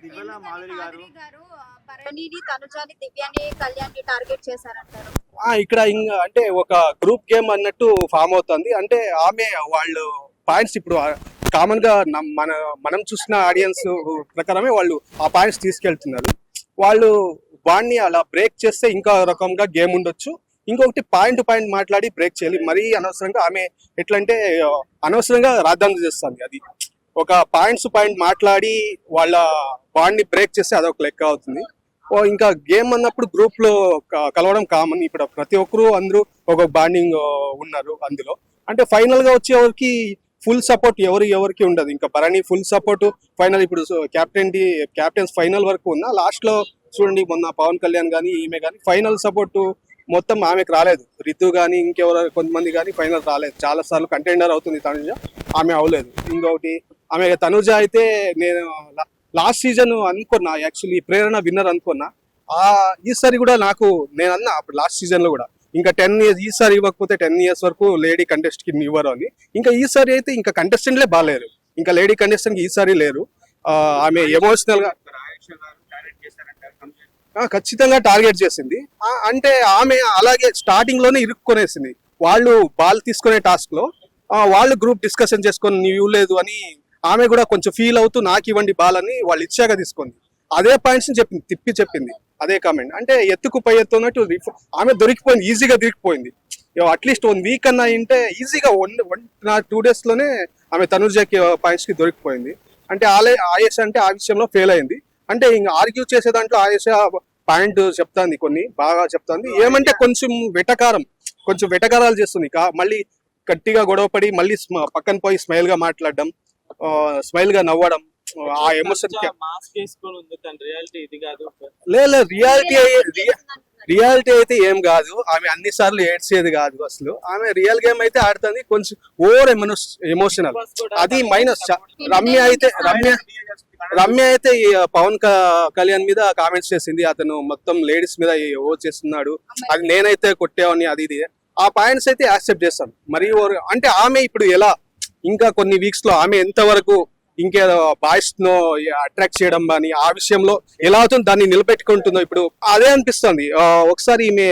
దివ్యల మాధురి గారు భరణిని, తనుజాని, దివ్యాని, కళ్యాణ్ని టార్గెట్ చేశారంటారు. ఇక్కడ ఇంకా అంటే ఒక గ్రూప్ గేమ్ అన్నట్టు ఫామ్ అవుతుంది. అంటే ఆమె వాళ్ళు పాయింట్స్ ఇప్పుడు కామన్ గా మనం చూసిన ఆడియన్స్ ప్రకారమే వాళ్ళు ఆ పాయింట్స్ తీసుకెళ్తున్నారు. వాళ్ళు వాడిని అలా బ్రేక్ చేస్తే ఇంకా రకంగా గేమ్ ఉండొచ్చు. ఇంకొకటి పాయింట్ టు పాయింట్ మాట్లాడి బ్రేక్ చేయాలి. మరీ అనవసరంగా ఆమె ఎట్లంటే అనవసరంగా రాద్ధాంతం చేస్తుంది. అది ఒక పాయింట్స్ పాయింట్ మాట్లాడి వాళ్ళ బాండ్ని బ్రేక్ చేస్తే అదొక లెక్క అవుతుంది. ఇంకా గేమ్ అన్నప్పుడు గ్రూప్ లో కలవడం కామన్. ఇప్పుడు ప్రతి ఒక్కరు అందరూ ఒక బాండింగ్ ఉన్నారు అందులో. అంటే ఫైనల్ గా వచ్చేవరకు ఫుల్ సపోర్ట్ ఎవరికి ఉండదు. ఇంకా భరణి ఫుల్ సపోర్ట్ ఫైనల్. ఇప్పుడు క్యాప్టెన్స్ ఫైనల్ వరకు ఉన్నా లాస్ట్ లో చూడండి, మొన్న పవన్ కళ్యాణ్ కానీ ఈమె కానీ ఫైనల్ సపోర్ట్ మొత్తం ఆమెకు రాలేదు. రితు కానీ ఇంకెవరు కొంతమంది కానీ ఫైనల్ రాలేదు. చాలా సార్లు కంటెండర్ అవుతుంది తనుజ, ఆమె అవ్వలేదు. ఇంకొకటి ఆమె తనుజ అయితే నేను లాస్ట్ సీజన్ అనుకున్నా, యాక్చువల్లీ ప్రేరణ విన్నర్ అనుకున్నా. ఈసారి కూడా నేను అన్నా అప్పుడు లాస్ట్ సీజన్ లో కూడా ఇంకా 10 years ఈసారి ఇవ్వకపోతే 10 years వరకు లేడీ కంటెస్ట్ కి ఇవ్వరు అని. ఇంకా ఈసారి అయితే ఇంకా కంటెస్టెంట్లే బాగాలేరు. ఇంకా లేడీ కంటెస్టెంట్ ఈసారి లేరు. ఆమె ఎమోషనల్ గా ఖచ్చితంగా టార్గెట్ చేసింది. అంటే ఆమె అలాగే స్టార్టింగ్ లోనే ఇరుక్కునేసింది. వాళ్ళు బాల్ తీసుకునే టాస్క్ లో వాళ్ళు గ్రూప్ డిస్కషన్ చేసుకొని నీవు ఇవ్వలేదు అని ఆమె కూడా కొంచెం ఫీల్ అవుతూ నాకు ఇవ్వండి బాల్ అని వాళ్ళు ఇచ్చాక తీసుకుంది. అదే పాయింట్స్ ని తిప్పి చెప్పింది. అదే కామెంట్ అంటే ఎత్తుకు పై ఎత్తున్నట్టు ఆమె దొరికిపోయింది, ఈజీగా దొరికిపోయింది. అట్లీస్ట్ 1 week అన్నా అంటే ఈజీగా 2 days లోనే ఆమె తనుజకి పాయింట్స్ కి దొరికిపోయింది. అంటే ఆయేష అంటే ఆ విషయంలో ఫెయిల్ అయింది. అంటే ఇంకా ఆర్గ్యూ చేసే దాంట్లో ఆయేష పాయింట్ చెప్తాంది, కొన్ని బాగా చెప్తాంది. ఏమంటే కొంచెం వెటకారాలు చేస్తుంది. మళ్ళీ గట్టిగా గొడవపడి మళ్ళీ పక్కన పోయి స్మైల్ గా మాట్లాడడం, స్మైల్ గా నవ్వడం, ఆ ఎమోషన్ లేదు. రియాలిటీ అయితే ఏం కాదు. ఆమె అన్ని సార్లు ఏడ్చేది కాదు. అసలు ఆమె రియల్ గేమ్ అయితే ఆడుతుంది. కొంచెం ఓవర్ ఎమోషనల్, అది మైనస్. రమ్య అయితే ఈ పవన్ కళ్యాణ్ మీద కామెంట్స్ చేసింది. అతను మొత్తం లేడీస్ మీద ఓ చేస్తున్నాడు, అది నేనైతే కొట్టేవాడిని, అది ఇది. ఆ పాయింట్స్ అయితే యాక్సెప్ట్ చేస్తాను. మరి అంటే ఆమె ఇప్పుడు ఎలా ఇంకా కొన్ని వీక్స్ లో ఆమె ఎంతవరకు ఇంకేదో బాయ్స్ ను అట్రాక్ట్ చేయడం కానీ ఆ విషయంలో ఎలా అవుతుందో దాన్ని నిలబెట్టుకుంటుందో ఇప్పుడు అదే అనిపిస్తుంది. ఒకసారి ఈమె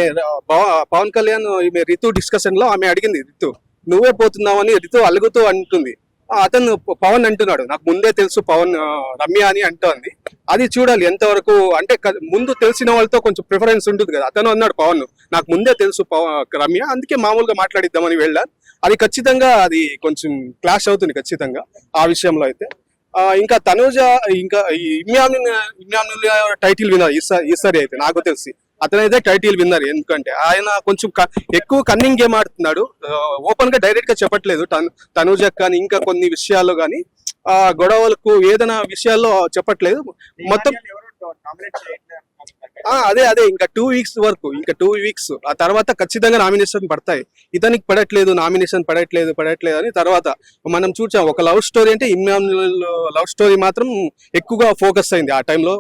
పవన్ కళ్యాణ్ ఈమె రితు డిస్కషన్ లో ఆమె అడిగింది, రితు నువ్వే పోతున్నావని. రితు అలుగుతూ అంటుంది. అతను పవన్ అంటున్నాడు నాకు ముందే తెలుసు పవన్ రమ్య అని అంటోంది. అది చూడాలి ఎంతవరకు. అంటే ముందు తెలిసిన వాళ్ళతో కొంచెం ప్రిఫరెన్స్ ఉంటుంది కదా. అతను అన్నాడు పవన్ నాకు ముందే తెలుసు రమ్య, అందుకే మామూలుగా మాట్లాడిద్దామని వెళ్ళాను. అది ఖచ్చితంగా అది కొంచెం క్లాష్ అవుతుంది ఖచ్చితంగా ఆ విషయంలో అయితే. ఇంకా తనుజ ఇంకా ఇమ్యాన్ టైటిల్ విన్నర్ ఈసారి అయితే నాకు తెలిసి అతనైతే టైటిల్ విన్నర్. ఎందుకంటే ఆయన కొంచెం ఎక్కువ కన్నింగ్ గేమ్ ఆడుతున్నాడు. ఓపెన్ గా డైరెక్ట్ గా చెప్పట్లేదు తనుజ కానీ ఇంకా కొన్ని విషయాల్లో కానీ గొడవలకు ఏదైనా విషయాల్లో చెప్పట్లేదు మొత్తం. అదే ఇంకా 2 weeks వరకు, ఇంకా 2 weeks ఆ తర్వాత ఖచ్చితంగా నామినేషన్ పడతాయి. ఇతనికి నామినేషన్ పడట్లేదు అని తర్వాత మనం చూసాం. ఒక లవ్ స్టోరీ అంటే ఇమ్మాన్యుయల్ లవ్ స్టోరీ మాత్రం ఎక్కువగా ఫోకస్ అయింది. ఆ టైంలో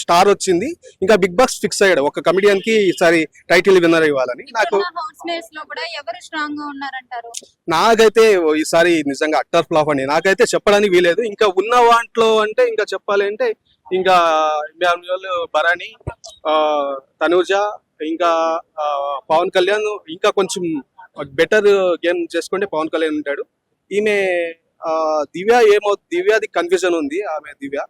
స్టార్ వచ్చింది. ఇంకా బిగ్ బాస్ ఫిక్స్ అయ్యాడు ఒక కమిడియన్ కి ఈసారి టైటిల్ విన్నర్ ఇవ్వాలని. నాకైతే ఈసారి నిజంగా అట్టర్ ఫ్లాప్ అండి. నాకైతే చెప్పడానికి వీలేదు. ఇంకా ఉన్న వాటిలో అంటే ఇంకా చెప్పాలి అంటే ఇంకా భరణి, తనుజ, ఇంకా పవన్ కళ్యాణ్, ఇంకా కొంచెం బెటర్ గేమ్ చేసుకుంటే పవన్ కళ్యాణ్ ఉంటాడు. ఈమె దివ్యాది కన్ఫ్యూజన్ ఉంది. ఆమె దివ్య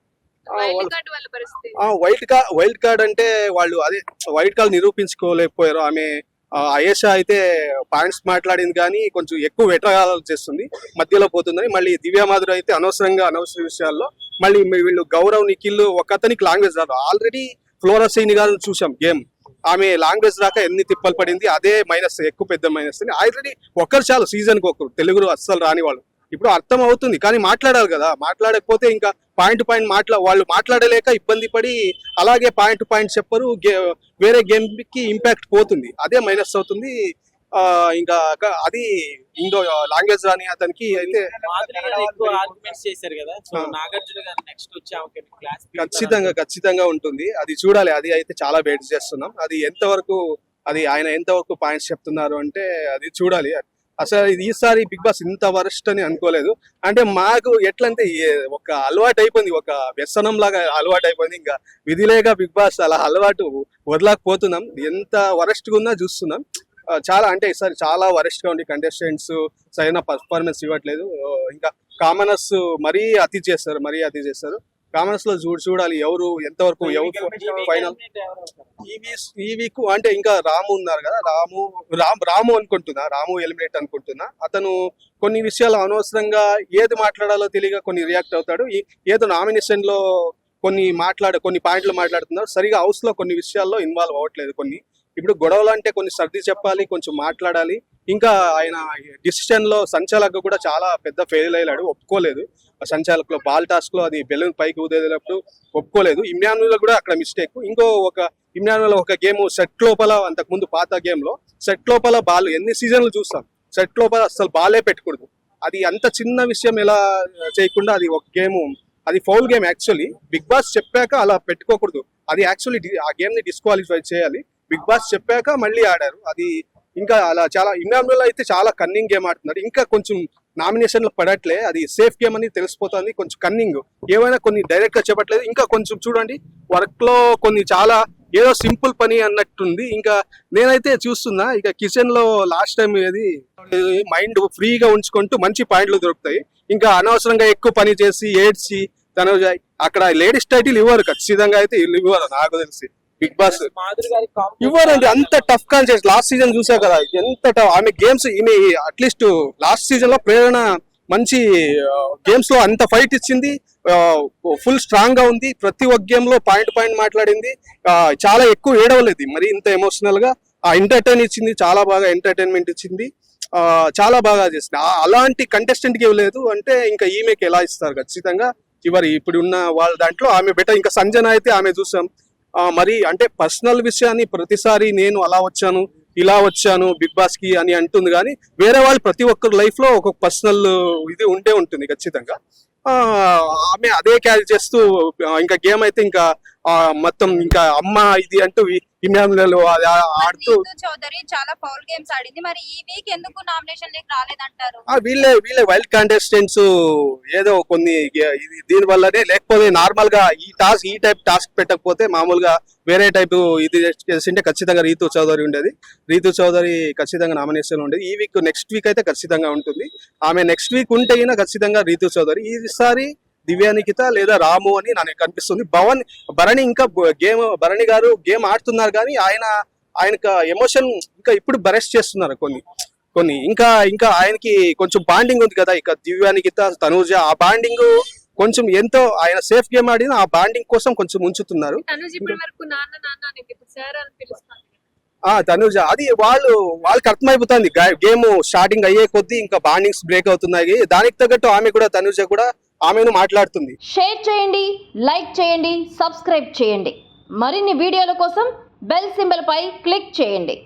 వైల్డ్ కార్డ్ అంటే వాళ్ళు అదే వైల్డ్ కార్డ్ నిరూపించుకోలేకపోయారు. ఆమె ఆయేష అయితే పాయింట్స్ మాట్లాడింది కానీ కొంచెం ఎక్కువ వెటకారాలు చేస్తుంది, మధ్యలో పోతుందని. మళ్ళీ దివ్య మాధురి అయితే అనవసర విషయాల్లో మళ్ళీ వీళ్ళు గౌరవ్, నిఖిల్ ఒకతనికి లాంగ్వేజ్ రాదు. ఆల్రెడీ ఫ్లోరా శ్రీని గారు చూసాం గేమ్, ఆమె లాంగ్వేజ్ రాక ఎన్ని తిప్పలు పడింది. అదే మైనస్, ఎక్కువ పెద్ద మైనస్. ఆల్రెడీ ఒకరు చాలు సీజన్ కి ఒకరు, తెలుగులో అస్సలు రాని వాళ్ళు. ఇప్పుడు అర్థం అవుతుంది కానీ మాట్లాడాలి కదా. మాట్లాడకపోతే ఇంకా పాయింట్ వాళ్ళు మాట్లాడలేక ఇబ్బంది పడి అలాగే పాయింట్ చెప్పరు. వేరే గేమ్ కి ఇంపాక్ట్ పోతుంది, అదే మైనస్ అవుతుంది. ఇంకా అది ఇంకో లాంగ్వేజ్ రాని అతనికి అయితే ఖచ్చితంగా ఉంటుంది. అది చూడాలి. అది అయితే చాలా వెయిట్ చేస్తున్నాం. అది ఎంతవరకు ఆయన ఎంతవరకు పాయింట్స్ చెప్తున్నారు అంటే అది చూడాలి. అసలు ఈసారి బిగ్ బాస్ ఇంత వరస్ట్ అని అనుకోలేదు. అంటే మాకు ఎట్లా అంటే ఒక అలవాటు అయిపోయింది, ఒక వ్యసనం లాగా అలవాటు అయిపోయింది. ఇంకా విధి లేక బిగ్ బాస్ అలా అలవాటు వదలకపోతున్నాం. ఎంత వరస్ట్ గా ఉన్నా చూస్తున్నాం. చాలా అంటే ఈసారి చాలా వరస్ట్ గా ఉంది. కంటెస్టెంట్స్ సరైన పర్ఫార్మెన్స్ ఇవ్వట్లేదు. ఇంకా కామనర్స్ మరీ అతి చేస్తారు. కామనర్స్ లో చూడాలి ఎవరు ఎంతవరకు ఎవరు ఫైనల్. ఈ వీక్ అంటే ఇంకా రాము ఉన్నారు కదా, రాము అనుకుంటున్నా, రాము ఎలిమినేట్ అనుకుంటున్నా. అతను కొన్ని విషయాలు అనవసరంగా ఏది మాట్లాడాలో తెలియక కొన్ని రియాక్ట్ అవుతాడు. ఏదో నామినేషన్ లో కొన్ని పాయింట్లు మాట్లాడుతున్నారు. సరిగా హౌస్ లో కొన్ని విషయాల్లో ఇన్వాల్వ్ అవ్వట్లేదు. ఇప్పుడు గొడవలు అంటే కొన్ని సర్ది చెప్పాలి, కొంచెం మాట్లాడాలి. ఇంకా ఆయన డిసిషన్ లో సంచాలక్ కూడా చాలా పెద్ద ఫెయిల్ అయ్యాడు, ఒప్పుకోలేదు. సంచాలక్ లో బాల్ టాస్క్ లో అది బెలూన్ పైకి ఊదేటప్పుడు ఒప్పుకోలేదు. ఇమ్రాన్లో కూడా అక్కడ మిస్టేక్. ఇమ్రాన్లో ఒక గేమ్ సెట్ లోపల, అంతకుముందు పాత గేమ్ లో సెట్ లోపల బాల్ ఎన్ని సీజన్లు చూస్తాం, సెట్ లోపల అసలు బాలే పెట్టకూడదు. అది అంత చిన్న విషయం ఎలా చేయకుండా అది ఒక గేమ్, అది foul game. Actually big boss చెప్పాక అలా పెట్టుకోకూడదు. అది యాక్చువల్లీ ఆ గేమ్ ని డిస్క్వాలిఫై చేయాలి. బిగ్ బాస్ చెప్పాక మళ్ళీ ఆడారు. అది ఇంకా అలా చాలా ఇమ్రాన్లో అయితే చాలా కన్నింగ్ గేమ్ ఆడుతున్నాడు. ఇంకా కొంచెం నామినేషన్ లో పడట్లే, అది సేఫ్ గేమ్ అని తెలిసిపోతుంది. కొంచెం కన్నింగ్ ఏమైనా కొన్ని డైరెక్ట్ గా చెప్పట్లేదు. ఇంకా కొంచెం చూడండి, వర్క్ లో కొన్ని చాలా ఏదో సింపుల్ పని అన్నట్టుంది. ఇంకా నేనైతే చూస్తున్నా, ఇక కిచెన్ లో లాస్ట్ టైం ఏది మైండ్ ఫ్రీగా ఉంచుకుంటూ మంచి పాయింట్లు దొరుకుతాయి. ఇంకా అనవసరంగా ఎక్కువ పని చేసి ఏడ్చి తను అక్కడ లేడీస్ టైటిల్ ఇవ్వరు, ఖచ్చితంగా అయితే ఇవ్వరు నాకు తెలిసి. బిగ్ బాస్ ఇవ్వరండి, అంత టఫ్ కాన్సెప్ట్. లాస్ట్ సీజన్ చూసా కదా ఎంత టఫ్ ఆమె గేమ్స్. ఈమె అట్లీస్ట్ లాస్ట్ సీజన్ లో ప్రేరణ మంచి గేమ్స్ లో అంత ఫైట్ ఇచ్చింది, ఫుల్ స్ట్రాంగ్ గా ఉంది. ప్రతి ఒక్క గేమ్ లో పాయింట్ మాట్లాడింది. చాలా ఎక్కువ ఏడవలేదు మరి ఇంత ఎమోషనల్ గా. ఎంటర్టైన్ ఇచ్చింది, చాలా బాగా ఎంటర్టైన్మెంట్ ఇచ్చింది, చాలా బాగా చేసింది. అలాంటి కంటెస్టెంట్ కి ఇవ్వలేదు అంటే ఇంకా ఈమెకి ఎలా ఇస్తారు? ఖచ్చితంగా ఇప్పుడు ఉన్న వాళ్ళ దాంట్లో ఆమె బెటర్. ఇంకా సంజన అయితే ఆమె చూసాం, మరి అంటే పర్సనల్ విషయాన్ని ప్రతిసారి నేను అలా వచ్చాను ఇలా వచ్చాను బిగ్ బాస్ కి అని అంటుంది. కానీ వేరే వాళ్ళు ప్రతి ఒక్కరి లైఫ్ లో ఒక పర్సనల్ ఇది ఉంటుంది ఖచ్చితంగా. ఆమె అదే క్యారీ చేస్తూ ఇంకా గేమ్ అయితే ఇంకా మొత్తం ఇంకా అమ్మ ఇది అంటూ ఇమ్రాన్లో ఆడుతూ. చౌదరి చాలా ఫౌల్ గేమ్స్ ఆడింది. మరి ఈ వీక్ ఎందుకు నామినేషన్ లేక రాలేదంటారు? వీళ్ళే వైల్డ్ కంటెస్టెంట్స్ ఏదో కొన్ని దీని వల్లనే, లేకపోతే నార్మల్ గా ఈ టైప్ టాస్క్ పెట్టకపోతే మామూలుగా వేరే టైప్ ఇది చేసింటే ఖచ్చితంగా రీతు చౌదరి ఉండేది. రీతు చౌదరి ఖచ్చితంగా నామినేషన్ ఉండేది. ఈ వీక్ నెక్స్ట్ వీక్ అయితే ఖచ్చితంగా ఉంటుంది. ఆమె నెక్స్ట్ వీక్ ఉంటే ఖచ్చితంగా రీతు చౌదరి. ఈసారి దివ్యానికిత లేదా రాము అని నాకు కనిపిస్తుంది. భరణి ఇంకా భరణి గారు గేమ్ ఆడుతున్నారు కానీ ఆయనకు ఎమోషన్ ఇంకా ఇప్పుడు బరెస్ట్ చేస్తున్నారు కొన్ని ఇంకా ఆయనకి కొంచెం బాండింగ్ ఉంది కదా. ఇక దివ్యానికిత తనూజ ఆ బాండింగ్ కొంచెం ఎంతో ఆయన సేఫ్ గేమ్ ఆడిన ఆ బాండింగ్ కోసం కొంచెం ఉంచుతున్నారు. తనూజ అది వాళ్ళకి అర్థమైపోతుంది. గేమ్ స్టార్టింగ్ అయ్యే కొద్దీ ఇంకా బాండింగ్స్ బ్రేక్ అవుతున్నాయి. దానికి తగ్గట్టు ఆమె కూడా తనూజ కూడా ఆమెను మాట్లాడుతుంది. షేర్ చేయండి, లైక్ చేయండి, సబ్స్క్రైబ్ చేయండి. మరిన్ని వీడియోల కోసం బెల్ సింబల్ పై క్లిక్ చేయండి.